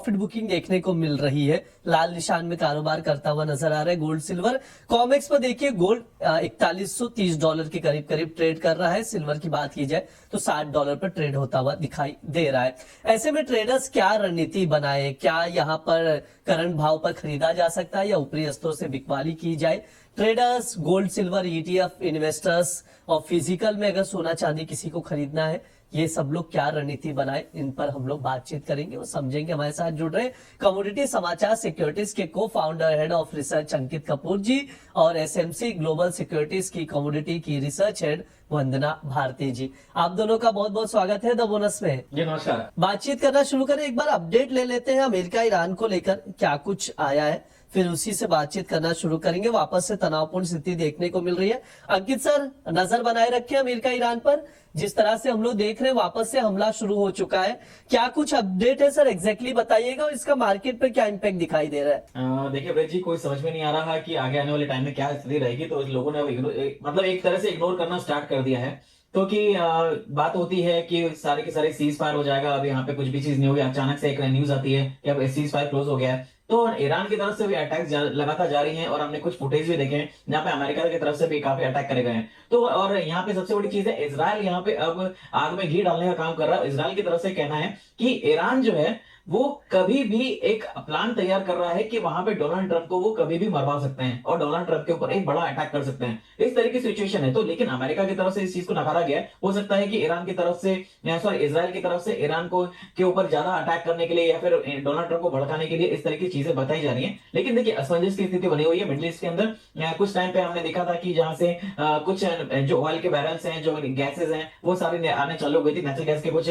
Profit booking देखने को मिल रही है, लाल निशान में कारोबार करता हुआ नजर आ रहा है गोल्ड सिल्वर। कॉमेक्स पर देखिए गोल्ड $4130 के करीब करीब ट्रेड कर रहा है। सिल्वर की बात की जाए तो $60 पर ट्रेड होता हुआ दिखाई दे रहा है। ऐसे में ट्रेडर्स क्या रणनीति बनाए, क्या यहाँ पर करंट भाव पर खरीदा जा सकता है या ऊपरी स्तरों से बिकवाली की जाए? Traders, gold silver, ETF investors और फिजिकल में अगर सोना चांदी किसी को खरीदना है, ये सब लोग क्या रणनीति बनाए, इन पर हम लोग बातचीत करेंगे और समझेंगे। हमारे साथ जुड़ रहे कमोडिटी समाचार सिक्योरिटीज के को फाउंडर हेड ऑफ रिसर्च अंकित कपूर जी और एसएमसी ग्लोबल सिक्योरिटीज की कमोडिटी की रिसर्च हेड वंदना भारती जी। आप दोनों का बहुत बहुत स्वागत है द बोनस में। जी नमस्कार। बातचीत करना शुरू करें, एक बार अपडेट ले लेते हैं अमेरिका ईरान को लेकर क्या कुछ आया है, फिर उसी से बातचीत करना शुरू करेंगे। वापस से तनावपूर्ण स्थिति देखने को मिल रही है। अंकित सर, नजर बनाए रखे अमेरिका ईरान पर, जिस तरह से हम लोग देख रहे हैं वापस से हमला शुरू हो चुका है, क्या कुछ अपडेट है सर? एग्जैक्टली बताइएगा और इसका मार्केट पर क्या इम्पैक्ट दिखाई दे रहा है? देखिए ब्रज जी, कोई समझ में नहीं आ रहा कि आगे आने वाले टाइम में क्या स्थिति रहेगी। तो लोगों ने मतलब एक तरह से इग्नोर करना स्टार्ट कर दिया है। क्योंकि बात होती है कि सारे के सारे सीज फायर हो जाएगा, अब यहाँ पे कुछ भी चीज नहीं होगी। अचानक से एक न्यूज आती है कि अब सीज फायर क्लोज हो गया है। तो ईरान की तरफ से भी अटैक्स लगातार जारी हैं और हमने कुछ फुटेज भी देखे हैं जहाँ पे अमेरिका की तरफ से भी काफी अटैक करे गए हैं। तो और यहाँ पे सबसे बड़ी चीज है, इजराइल यहाँ पे अब आग में घी डालने का काम कर रहा है। इजराइल की तरफ से कहना है कि ईरान जो है वो कभी भी एक प्लान तैयार कर रहा है कि वहां पे डोनाल्ड ट्रंप को वो कभी भी मरवा सकते हैं और डोनाल्ड ट्रंप के ऊपर एक बड़ा अटैक कर सकते हैं। इस तरह की सिचुएशन है। तो लेकिन अमेरिका की तरफ से इस चीज को नकारा गया है। हो सकता है कि ईरान की तरफ से सॉरी इजराइल की तरफ से ईरान को के ऊपर ज्यादा अटैक करने के लिए या फिर डोनाल्ड ट्रंप को भड़काने के लिए इस तरह की चीजें बताई जा रही है। लेकिन देखिए, असमंजस की स्थिति बनी हुई है मिडिल ईस्ट के अंदर। कुछ टाइम पे हमने देखा था कि जहां से कुछ जो ऑयल के बैरल्स हैं, जो गैसेज हैं, वो सारे आने चालू हो गई थी। नेचुरल गैस के कुछ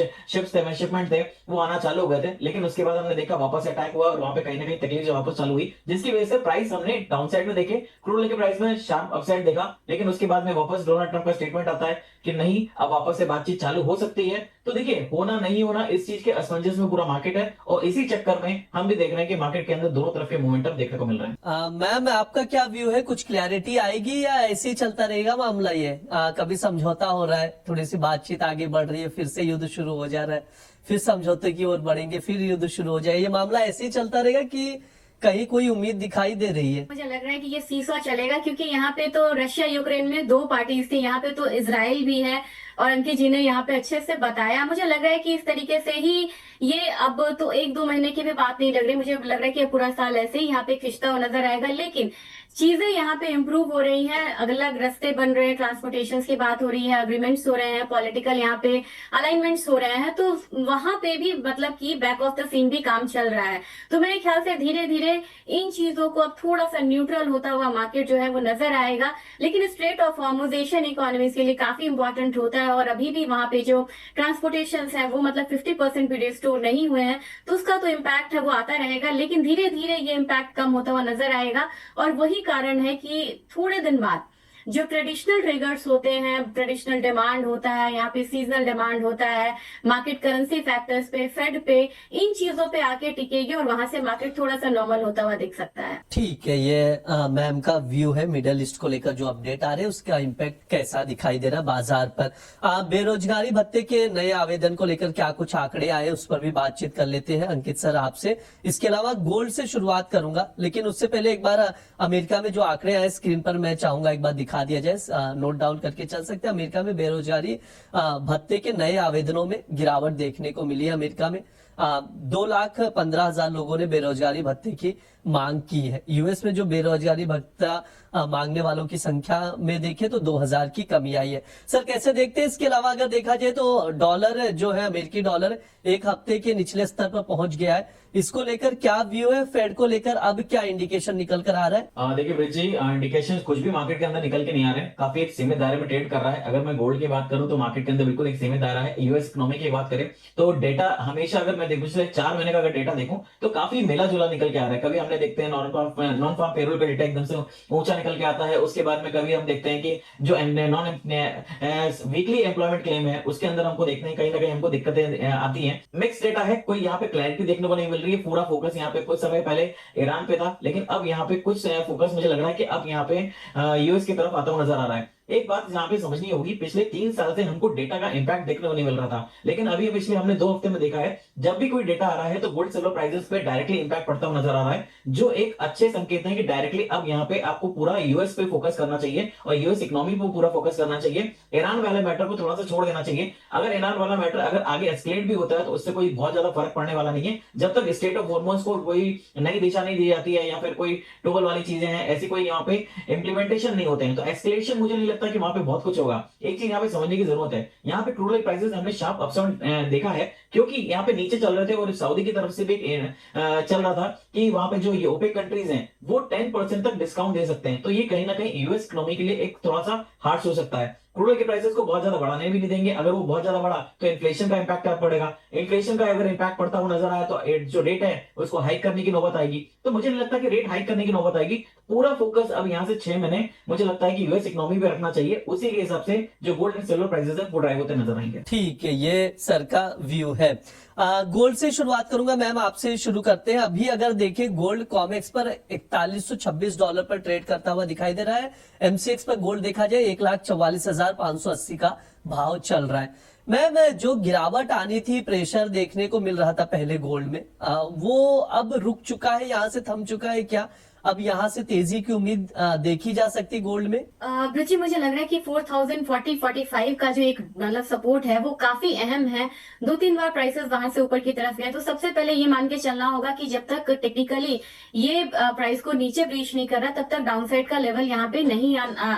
शिपमेंट थे, वो आना चालू हो गए थे। लेकिन उसके बाद हमने देखा वापस अटैक हुआ और वहां पे कहीं ना कहीं तकलीफ जो वापस चालू हुई, जिसकी वजह से प्राइस हमने डाउन साइड में देखे, क्रूड के प्राइस में शार्प अपसाइड देखा। लेकिन उसके बाद में वापस डोनाल्ड ट्रंप का स्टेटमेंट आता है कि नहीं, अब वापस से बातचीत चालू हो सकती है। तो देखिए, होना नहीं होना इस चीज के असमंजस में पूरा मार्केट है और इसी चक्कर में हम भी देख रहे हैं कि मार्केट के अंदर दोनों तरफ के मोमेंटम देखने को मिल रहे हैं। मैम, आपका क्या व्यू है? कुछ क्लैरिटी आएगी या ऐसे ही चलता रहेगा मामला? ये कभी समझौता हो रहा है, थोड़ी सी बातचीत आगे बढ़ रही है, फिर से युद्ध शुरू हो जा रहा है, फिर समझौते की ओर बढ़ेंगे, फिर युद्ध शुरू हो जाए, ये मामला ऐसे ही चलता रहेगा कि कहीं कोई उम्मीद दिखाई दे रही है? मुझे लग रहा है कि ये सीसॉ चलेगा, क्योंकि यहाँ पे तो रशिया यूक्रेन में दो पार्टीज थी, यहाँ पे तो इजराइल भी है और अंकित जी ने यहाँ पे अच्छे से बताया। मुझे लग रहा है कि इस तरीके से ही ये अब तो 1-2 महीने की भी बात नहीं लग रही। मुझे लग रहा है कि पूरा साल ऐसे ही यहाँ पे खिंचता हुआ नजर आएगा। लेकिन चीजें यहाँ पे इम्प्रूव हो रही हैं, अलग अलग रास्ते बन रहे हैं, ट्रांसपोर्टेशन की बात हो रही है, अग्रीमेंट्स हो रहे हैं, पॉलिटिकल यहाँ पे अलाइनमेंट्स हो रहे हैं। तो वहां पे भी मतलब कि बैक ऑफ द सीन भी काम चल रहा है। तो मेरे ख्याल से धीरे धीरे इन चीजों को अब थोड़ा सा न्यूट्रल होता हुआ मार्केट जो है वो नजर आएगा। लेकिन straight of Hormuz Asian economies के लिए काफी इंपॉर्टेंट होता है और अभी भी वहां पे जो ट्रांसपोर्टेशन है वो मतलब 50% भी रिस्टोर नहीं हुए हैं। तो उसका तो इम्पैक्ट है वो आता रहेगा, लेकिन धीरे धीरे ये इम्पैक्ट कम होता हुआ नजर आएगा। और वही कारण है कि थोड़े दिन बाद जो ट्रेडिशनल ट्रिगर्स होते हैं, ट्रेडिशनल डिमांड होता है, यहाँ पे सीजनल डिमांड होता है, मार्केट करेंसी फैक्टर्स पे, फेड पे, इन चीजों पे आके टिकेगी और वहां से मार्केट थोड़ा सा नॉर्मल होता हुआ दिख सकता है। ठीक है, ये मैम का व्यू है मिडल ईस्ट को लेकर जो अपडेट आ रहे हैं उसका इम्पैक्ट कैसा दिखाई दे रहा है बाजार पर। बेरोजगारी भत्ते के नए आवेदन को लेकर क्या कुछ आंकड़े आए उस पर भी बातचीत कर लेते हैं अंकित सर आपसे। इसके अलावा गोल्ड से शुरुआत करूंगा, लेकिन उससे पहले एक बार अमेरिका में जो आंकड़े आए स्क्रीन पर मैं चाहूंगा एक बार दिखा दिया जाए, नोट डाउन करके चल सकते हैं। अमेरिका में बेरोजगारी भत्ते के नए आवेदनों में गिरावट देखने को मिली है। अमेरिका में 2,15,000 लोगों ने बेरोजगारी भत्ते की मांग की है। यूएस में जो बेरोजगारी भत्ता मांगने वालों की संख्या में देखें तो 2,000 की कमी आई है। सर कैसे देखते हैं? इसके अलावा अगर देखा जाए तो डॉलर जो है, अमेरिकी डॉलर एक हफ्ते के निचले स्तर पर पहुंच गया है। इसको लेकर क्या व्यू है? फेड को लेकर अब क्या इंडिकेशन निकल कर आ रहा है? देखिए ब्रिज जी, इंडिकेशन कुछ भी मार्केट के अंदर निकल के नहीं आ रहे हैं। काफी एक सीमित दायरे में ट्रेड कर रहा है। अगर मैं गोल्ड की बात करूं तो मार्केट के अंदर बिल्कुल एक सीमित दायरा है। यूएस इकोनॉमी की बात करें तो डेटा हमेशा, अगर मैं पिछले 4 महीने का अगर डेटा देखूं तो काफी मिला जुला निकल के आ रहा है। कभी हमने देखते हैं नॉन फार्म पेरोल का डेटा एकदम से ऊंचा निकल के आता है। उसके बाद में कभी हम देखते हैं कि जो वीकली एम्प्लॉयमेंट क्लेम है उसके अंदर हमको देखते हैं कहीं ना कहीं हमको दिक्कतें आती हैं। मिक्स डेटा है, कोई यहाँ पे क्लैरिटी देखने को नहीं मिल रही है। पूरा फोकस यहाँ पे कुछ समय पहले ईरान पे था, लेकिन अब यहाँ पे कुछ फोकस मुझे लग रहा है कि अब यहाँ पे यूएस की तरफ आता हुआ नजर आ रहा है। एक बात यहाँ पे समझनी होगी, पिछले 3 साल से हमको डेटा का इंपैक्ट देखने को नहीं मिल रहा था, लेकिन अभी पिछले हमने 2 हफ्ते में देखा है, जब भी कोई डेटा आ रहा है तो गोल्ड सिल्वर प्राइसेस पे डायरेक्टली इंपैक्ट पड़ता हुआ नजर आ रहा है, जो एक अच्छे संकेत है कि डायरेक्टली अब यहाँ पे आपको पूरा यूएस पे फोकस करना चाहिए और यूएस इकोनॉमी पे पूरा फोकस करना चाहिए। ईरान वाले मैटर को थोड़ा सा छोड़ देना चाहिए। अगर ईरान वाला मैटर अगर आगे एस्केलेट भी होता है तो उससे कोई बहुत ज्यादा फर्क पड़ने वाला नहीं है, जब तक स्टेट ऑफ हॉर्मोन्स को कोई नई दिशा नहीं दी जाती है या फिर कोई टोल वाली चीजें हैं, ऐसी कोई यहाँ पे इंप्लीमेंटेशन नहीं होते हैं, तो एस्केलेशन मुझे नहीं लगता कि वहां पे बहुत कुछ होगा। एक चीज यहाँ पे समझने की जरूरत है, यहाँ पे क्रूड ऑयल प्राइसेस हमने शार्प अपसाइड देखा है, क्योंकि यहाँ पे नीचे चल रहे थे और सऊदी की तरफ से भी चल रहा था कि वहां पे जो ये ओपेक कंट्रीज हैं वो 10% तक डिस्काउंट दे सकते हैं, तो ये कहीं ना कहीं यूएस इकोनॉमी के लिए एक थोड़ा सा हार्श हो सकता है। क्रूड ऑयल के प्राइसेस को बहुत ज्यादा बढ़ाने भी नहीं देंगे, अगर वो बहुत ज्यादा बढ़ा तो इन्फ्लेशन का इंपैक्ट क्या पड़ेगा, इन्फ्लेशन का अगर इंपैक्ट पड़ता हुआ नजर आया तो जो रेट है उसको हाइक करने की नौबत आएगी, तो मुझे नहीं लगता कि रेट हाइक करने की नौबत आएगी। पूरा फोकस अब यहाँ से 6 महीने मुझे लगता है कि यूएस इकोनॉमी पे रखना चाहिए, उसी के हिसाब से जो गोल्ड एंड सिल्वर प्राइसेस है वो ड्राइव होते नजर आएंगे। ठीक है, ये सर का व्यू है। गोल्ड से शुरुआत करूंगा मैम, आपसे शुरू करते हैं। अभी अगर देखें गोल्ड कॉमेक्स पर $4126 पर ट्रेड करता हुआ दिखाई दे रहा है। एमसीएक्स पर गोल्ड देखा जाए 1,44,580 का भाव चल रहा है। मैम, जो गिरावट आनी थी, प्रेशर देखने को मिल रहा था पहले गोल्ड में, वो अब रुक चुका है, यहाँ से थम चुका है क्या? अब यहाँ से तेजी की उम्मीद देखी जा सकती गोल्ड में? ब्रुचि, मुझे लग रहा है कि 4040-45 का जो एक मतलब सपोर्ट है वो काफी अहम है। 2-3 बार प्राइसेस वहां से ऊपर की तरफ गए, तो सबसे पहले ये मान के चलना होगा कि जब तक टेक्निकली ये प्राइस को नीचे ब्रीच नहीं कर रहा तब तक डाउनसाइड का लेवल यहाँ पे नहीं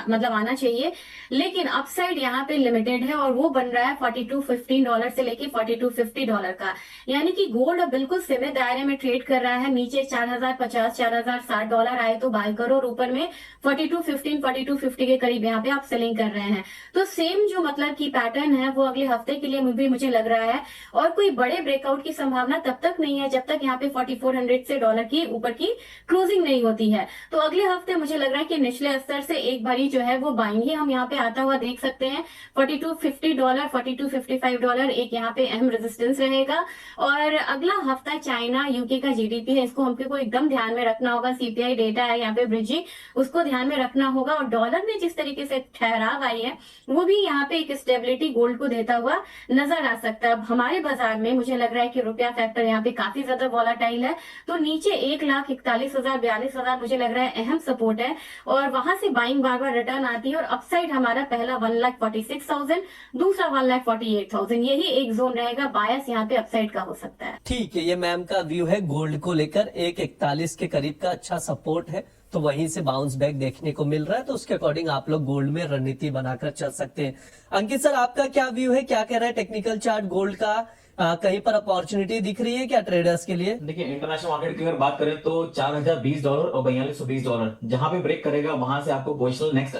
मतलब आना चाहिए, लेकिन अपसाइड यहाँ पे लिमिटेड है और वो बन रहा है $4215 से लेके $4250 का, यानी कि गोल्ड बिल्कुल सीमित दायरे में ट्रेड कर रहा है। नीचे 4050-4060 डॉलर आए तो बाय करो, और ऊपर में 4250 के करीब यहाँ पे आप सेलिंग कर रहे हैं। तो सेम जो मतलब की पैटर्न है वो अगले हफ्ते के लिए भी मुझे लग रहा है, और कोई बड़े ब्रेकआउट की संभावना तब तक नहीं है जब तक यहाँ पे 4400 से डॉलर की ऊपर की क्लोजिंग नहीं होती है। तो अगले हफ्ते मुझे लग रहा है कि निचले स्तर से एक बारी जो है वो बाइंग ही हम यहाँ पे आता हुआ देख सकते हैं। $4250, $4255 एक यहाँ पे अहम रेजिस्टेंस रहेगा। और अगला हफ्ता चाइना यूके का जीडीपी है, इसको हमको एकदम ध्यान में रखना होगा। सीपीआई डेटा है यहाँ पे ब्रिजी, उसको ध्यान में रखना होगा। और डॉलर में जिस तरीके से ठहराव आई है वो भी यहाँ पे एक स्टेबिलिटी गोल्ड को देता हुआ नजर आ सकता है। अब हमारे बाजार में मुझे लग रहा है कि रुपया फैक्टर यहाँ पे काफी ज्यादा वॉलाटाइल है, तो नीचे 1,41,000-42,000 मुझे लग रहा है अहम सपोर्ट है, और वहां से बाइंग बार बार रिटर्न आती है। और अपसाइड हमारा पहला 1,46,000, दूसरा 1,48,000, यही एक जोन रहेगा। बायस यहाँ पे अपसाइड का हो सकता है। ठीक है, ये मैम का व्यू है गोल्ड को लेकर। 1,41 के करीब का अच्छा सपोर्ट है, तो वहीं से बाउंस बैक देखने को मिल रहा है, तो उसके अकॉर्डिंग आप लोग गोल्ड में रणनीति बनाकर चल सकते हैं। अंकित सर, आपका क्या व्यू है, क्या कह रहा है टेक्निकल चार्ट गोल्ड का? कहीं पर अपॉर्चुनिटी दिख रही है क्या ट्रेडर्स के लिए? देखिए, इंटरनेशनल मार्केट की अगर बात करें तो $4020 और $4220 जहां पे ब्रेक करेगा वहां से आपको पोजिशनल नेक्स्ट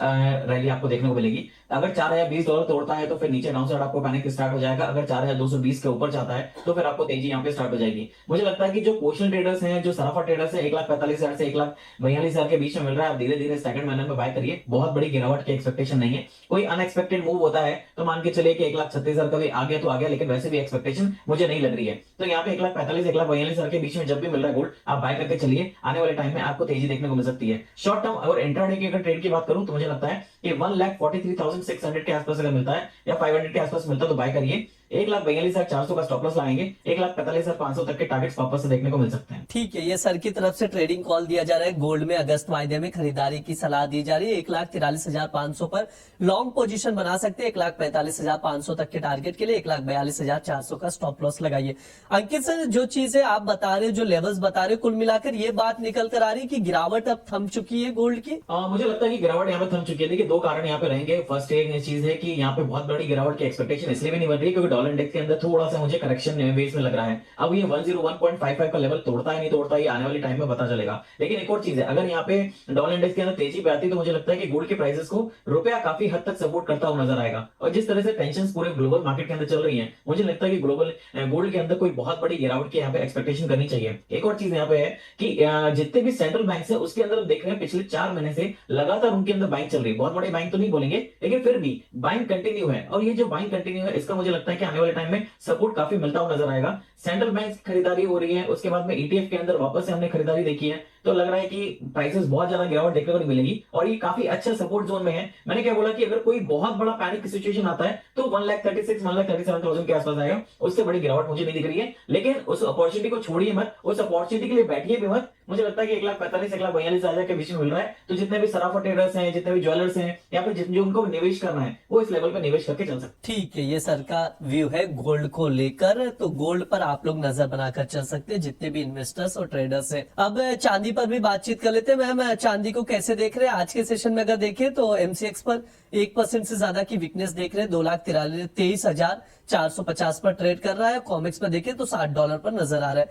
रैली आपको देखने को मिलेगी। अगर $4020 तोड़ता है तो फिर नीचे डाउन साइड आपको पैनिक स्टार्ट हो जाएगा। अगर 4220 के ऊपर जाता है तो फिर आपको तेजी यहाँ पे स्टार्ट हो जाएगी। मुझे लगता है कि जो पोजिशनल ट्रेडर्स हैं, जो सराफा ट्रेडर्स हैं, 1,45,000 से 1,42,000 के बीच में मिल रहा है, आप धीरे धीरे सेकंड महीने में बाय करिए। बहुत बड़ी गिरावट की एक्सपेक्टेशन नहीं है। कोई अनएक्सपेक्टेड मूव होता है तो मान के चलिए कि 1,36,000 का भी आ गया तो आ गया, लेकिन वैसे भी एक्सपेक्टेशन मुझे नहीं लग रही है। तो यहाँ पे 1,45,000 1,42,000 के बीच में जब भी मिल रहा है गोल्ड, आप बाय करके चलिए। आने वाले टाइम में आपको तेजी देखने को मिल सकती है। शॉर्ट टर्म और इंट्राडे की अगर ट्रेड की बात करूं तो मुझे लगता है कि 1,43,600 के आसपास अगर मिलता है या 500 के आसपास मिलता है तो बाय करिए। 1,42,400 का स्टॉप लॉस लगाएंगे, 1,45,500 तक के टारगेट्स वापस से देखने को मिल सकते हैं। ठीक है, ये सर की तरफ से ट्रेडिंग कॉल दिया जा रहा है। गोल्ड में अगस्त वायदे में खरीदारी की सलाह दी जा रही है। 1,43,500 पर लॉन्ग पोजीशन बना सकते हैं। 1,45,500 तक के टारगेट के लिए 1,42,400 का स्टॉप लॉस लगाइए। अंकित सर, जो चीजें आप बता रहे, जो लेवल्स बता रहे, कुल मिलाकर ये बात निकल कर आ रही है कि गिरावट अब थम चुकी है गोल्ड की? मुझे लगता है कि गिरावट यहाँ पे थम चुकी है। देखिए, 2 कारण यहाँ पे रहेंगे। फर्स्ट एक चीज है कि यहाँ पे बहुत बड़ी गिरावट की एक्सपेक्टेशन इसलिए भी नहीं बन रही क्योंकि डॉलर इंडेक्स के अंदर थोड़ा सा मुझे करेक्शन बेस में लग रहा है। अब ये 101.55 का लेवल तोड़ता है नहीं तोड़ता है, ये आने वाले टाइम में पता चलेगा। लेकिन एक और चीज है, अगर यहाँ पे डॉलर इंडेक्स के अंदर तेजी पे आती है तो मुझे लगता है कि गोल्ड के प्राइसेस को रुपया काफी हद तक सपोर्ट करता हुआ नजर आएगा। और जिस तरह से टेंशन पूरे ग्लोबल मार्केट के अंदर चल रही है, मुझे लगता है कि ग्लोबल गोल्ड के अंदर कोई बहुत बड़ी गिरावट की यहाँ पे एक्सपेक्टेशन करनी चाहिए। एक और चीज यहाँ पे है कि जितने भी सेंट्रल बैंक है उसके अंदर देख रहे हैं पिछले 4 महीने से लगातार उनके अंदर बाइंग चल रही है। बहुत बड़ी बाइंग तो नहीं बोलेंगे, लेकिन फिर भी बाइंग कंटिन्यू है। और ये जो बाइंग कंटिन्यू है इसका मुझे लगता है कि आने वाले टाइम में सपोर्ट काफी मिलता हुआ नजर आएगा। सेंट्रल बैंक खरीदारी हो रही है, उसके बाद में ईटीएफ के अंदर वापस से हमने खरीदारी देखी है। तो लग रहा है कि प्राइसेस बहुत ज्यादा गिरावट देखने को नहीं मिलेगी और ये काफी अच्छा सपोर्ट जोन में है। मैंने क्या बोला कि अगर कोई बहुत बड़ा पैनिक की सिचुएशन आता है तो 1,36,000 के आसपास आएगा, उससे बड़ी गिरावट मुझे नहीं दिख रही है। लेकिन उस अपॉर्चुनिटी को छोड़िए मत, उस अपॉर्चुनिटी के लिए बैठिए भी मत। मुझे लगता है कि 1,45,000 1,42,000 के बीच में मिल रहा है, तो जितने भी सराफा ट्रेडर्स हैं, जितने भी ज्वेलर्स हैं या फिर जो उनको निवेश करना है वो इस लेवल पे निवेश करके चल सकते ठीक है, ये सर का व्यू है गोल्ड को लेकर। तो गोल्ड पर आप लोग नजर बनाकर चल सकते हैं, जितने भी इन्वेस्टर्स और ट्रेडर्स हैं। अब चांदी पर भी बातचीत कर लेते हैं। मैम, चांदी को कैसे देख रहे हैं? आज के सेशन में अगर देखें तो एमसीएक्स पर 1% से ज्यादा की वीकनेस देख रहे हैं। 2,23,450 पर ट्रेड कर रहा है। कॉमिक्स पर देखें तो $60 पर नजर आ रहा है।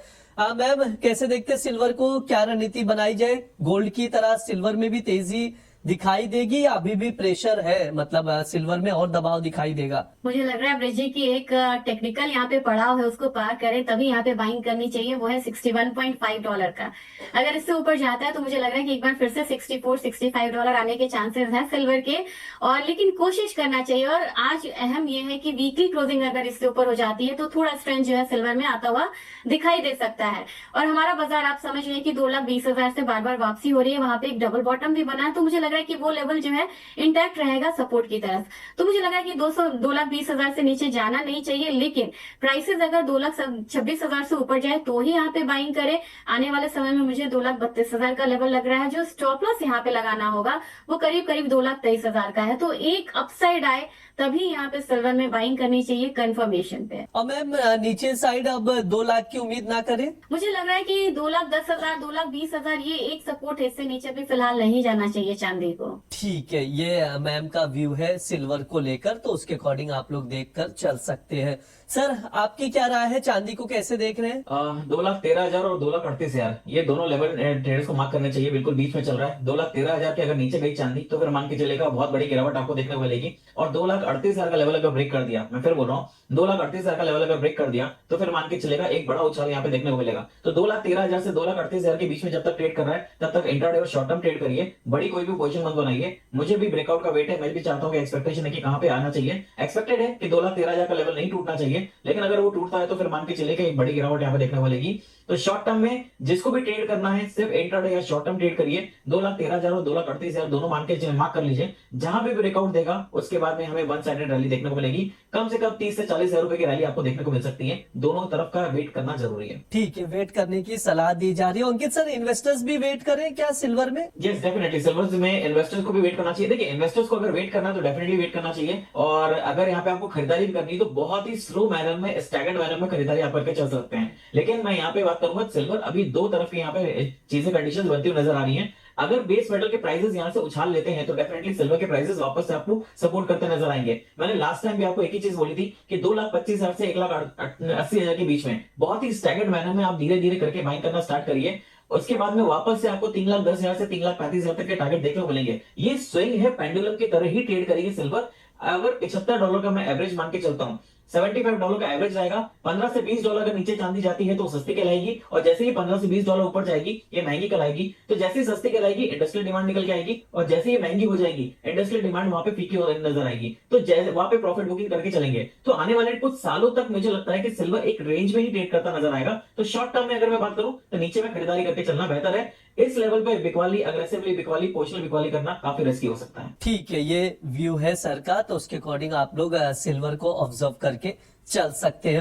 मैम, कैसे देखते हैं सिल्वर को? क्या रणनीति बनाई जाए? गोल्ड की तरह सिल्वर में भी तेजी दिखाई देगी या अभी भी प्रेशर है, मतलब सिल्वर में और दबाव दिखाई देगा? मुझे लग रहा है ब्रिजी की एक टेक्निकल यहाँ पे पड़ाव है, उसको पार करे तभी यहाँ पे बाइंग करनी चाहिए। वो है $61.5 का। अगर इससे ऊपर जाता है तो मुझे लग रहा है कि एक बार फिर से $64-65 आने के चांसेस हैं सिल्वर के, और लेकिन कोशिश करना चाहिए। और आज अहम ये है कि वीकली क्लोजिंग अगर इससे ऊपर हो जाती है तो थोड़ा स्ट्रेंथ जो है सिल्वर में आता हुआ दिखाई दे सकता है। और हमारा बाजार आप समझ रहे हैं कि 2,20,000 से बार बार वापसी हो रही है, वहां पे एक डबल बॉटम भी बना है, तो मुझे लग रहा है कि वो लेवल जो है इंटैक्ट रहेगा सपोर्ट की तरफ। तो मुझे लग रहा है कि 2,20,000 से नीचे जाना नहीं चाहिए, लेकिन प्राइसेस अगर 2,26,000 से ऊपर जाए तो ही यहाँ पे बाइंग करे। आने वाले समय में मुझे 2,32,000 का लेवल लग रहा है। जो स्टॉप लॉस यहाँ पे लगाना होगा वो करीब करीब 2,23,000 का है। तो एक अपसाइड आए तभी यहाँ पे सिल्वर में बाइंग करनी चाहिए कंफर्मेशन पे। और मैम, नीचे साइड अब 2 लाख की उम्मीद ना करें? मुझे लग रहा है कि 2,10,000 2,20,000 ये एक सपोर्ट है, इससे नीचे भी फिलहाल नहीं जाना चाहिए चांदी को। ठीक है, ये मैम का व्यू है सिल्वर को लेकर, तो उसके अकॉर्डिंग आप लोग देखकर चल सकते हैं। सर, आपकी क्या राय है? चांदी को कैसे देख रहे हैं? 2,13,000 और 2,38,000 ये दोनों लेवल ट्रेडर्स को मार्क करने चाहिए। बिल्कुल बीच में चल रहा है। 2,13,000 के अगर नीचे गई चांदी तो फिर मान के चलेगा बहुत बड़ी गिरावट आपको देखने को मिलेगी। और 2,38,000 का लेवल अगर ब्रेक कर दिया, मैं फिर बोल रहा हूँ 2,38,000 का लेवल अगर ब्रेक कर दिया तो फिर मान के चलेगा एक बड़ा उछाल यहाँ पे देखने को मिलेगा। तो 2,13,000 से 2,38,000 के बीच में जब तक ट्रेड कर रहा है तब तक इंट्राडे और शॉर्ट टर्म ट्रेड करिए। बड़ी कोई भी पोजीशन मत बनाइए। मुझे भी ब्रेकआउट का वेट है, मैं भी चाहता हूँ कि एक्सपेक्टेशन है कि कहां पे आना चाहिए। एक्सपेक्टेड है कि 2,13,000 का लेवल नहीं टूटना चाहिए, लेकिन अगर वो टूटता है तो फिर मान के चलिए कि एक बड़ी गिरावट यहाँ पे देखने को मिलेगी। तो शॉर्ट टर्म में जिसको भी ट्रेड करना है सिर्फ इंट्राडे या शॉर्ट टर्म ट्रेड करिए। 2,13,000 और 2,38,000 दोनों मान के मार्क कर लीजिए। जहां भी ब्रेकआउट देगा उसके बाद में हमें वन साइडेड रैली देखने को मिलेगी। कम से कम 30 से 40,000 रुपए की रैली आपको देखने को मिल सकती है। दोनों तरफ का वेट करना जरूरी है। ठीक है, वेट करने की सलाह दी जा रही है। अंकित सर, इन्वेस्टर्स भी वेट करें क्या सिल्वर में? यस, डेफिनेटली सिल्वर में इन्वेस्टर्स को भी वेट करना चाहिए। देखिए, इन्वेस्टर्स को अगर वेट करना है तो डेफिनेटली वेट करना चाहिए। और अगर यहाँ पे आपको खरीदारी भी करनी है तो बहुत ही स्लो मैनर में, स्टैगर्ड मैनर में खरीदारी आप करके चल सकते हैं। लेकिन मैं यहाँ पे बात करूंगा सिल्वर, अभी दो तरफ की यहाँ पे चीजें कंडीशन बनती हुई नजर आ रही हैं। अगर बेस मेटल के प्राइसेस यहाँ से उछाल लेते हैं तो डेफिनेटली सिल्वर के प्राइसेस वापस से आपको सपोर्ट करते नजर आएंगे। मैंने लास्ट टाइम भी आपको एक ही चीज बोली थी कि 2,25,000 से 1,80,000 के बीच में बहुत ही स्टैगर्ड मैनर में आप धीरे धीरे करके बाइंग करना स्टार्ट करिए। उसके बाद में वापस से आपको 3,10,000 से 3,35,000 तक के टारगेट देखने को मिलेंगे। ये स्विंग है, पेंडुलम की तरह ही ट्रेड करेगी सिल्वर। अगर $75 का मैं एवरेज मान के चलता हूँ, $75 का एवरेज रहेगा। $15 से $20 के नीचे चांदी जाती है तो सस्ती कहलाएगी, और जैसे ही $15 से $20 ऊपर जाएगी ये महंगी कहलाएगी। तो जैसे ही सस्ती कहलाएगी इंडस्ट्रियल डिमांड निकल के आएगी, और जैसे ही महंगी हो जाएगी इंडस्ट्रियल डिमांड वहां पे फीकी नजर आएगी। तो जैसे वहां पे प्रॉफिट बुकिंग करके चलेंगे। तो आने वाले कुछ सालों तक मुझे लगता है कि सिल्वर एक रेंज में ही ट्रेड करता नजर आएगा। तो शॉर्ट टर्म में अगर मैं बात करूं तो नीचे में खरीदारी करके चलना बेहतर है। इस लेवल पे बिकवाली, अग्रेसिवली बिकवाली, पोजिशनल बिकवाली करना काफी रिस्की हो सकता है। ठीक है, ये व्यू है सर का, तो उसके अकॉर्डिंग आप लोग सिल्वर को ऑब्जर्व करके चल सकते हैं।